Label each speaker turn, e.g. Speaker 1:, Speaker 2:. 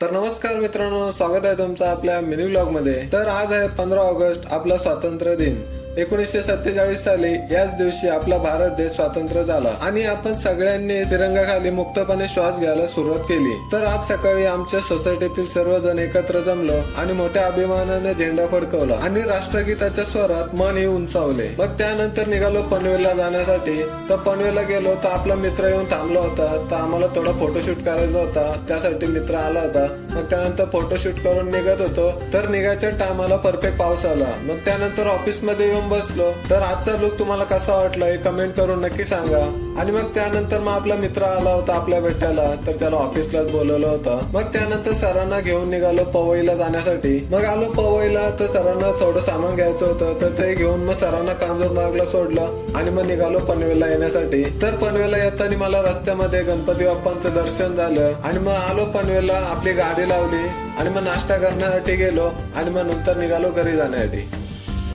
Speaker 1: तर नमस्कार मित्रांनो, स्वागत आहे तुमचं आपल्या मिनी व्लॉग मध्ये। तर आज आहे 15 ऑगस्ट, आपला स्वातंत्र्य दिन। 1947 साली याच दिवशी आपला भारत देश स्वतंत्र झाला आणि आपण सगळ्यांनी तिरंगाखाली मुक्तपणे श्वास घ्यायला सुरुवात केली। तर आज सकाळी आमच्या सोसायटीतील सर्वजण एकत्र जमलो आणि मोठ्या अभिमानाने झेंडा फडकवला आणि राष्ट्रगीताच्या स्वरात मन ही उंचावले। मग त्यानंतर निघालो पनवेलला जाण्यासाठी। तर पनवेलला गेलो तर आपला मित्र येऊन थांबला होता। तर आम्हाला थोडा फोटोशूट करायचा होता, त्यासाठी मित्र आला होता। मग त्यानंतर फोटोशूट करून निघत होतो, तर निघायच्या टायमाला परफेक्ट पाऊस आला। मग त्यानंतर ऑफिस मध्ये येऊन बसलो। तर आजचा लुक तुम्हाला कसा वाटला हे कमेंट करून नक्की सांगा। आणि मग त्यानंतर मग आपला मित्र आला होता आपल्या भेटायला, तर त्याला ऑफिसलाच बोलवलं होतं। मग त्यानंतर सरांना घेऊन निघालो पवईला जाण्यासाठी। मग आलो पवईला, तर सरांना थोडं सामान घ्यायचं होतं, तर ते घेऊन मग सरांना कांजूरमार्गला सोडलं आणि मग निघालो पनवेलला येण्यासाठी। तर पनवेलला येताना मला रस्त्यामध्ये गणपती बाप्पांचं दर्शन झालं आणि मग आलो पनवेलला, आपली गाडी लावली आणि मग नाश्ता करण्यासाठी गेलो आणि मग नंतर निघालो घरी जाण्यासाठी।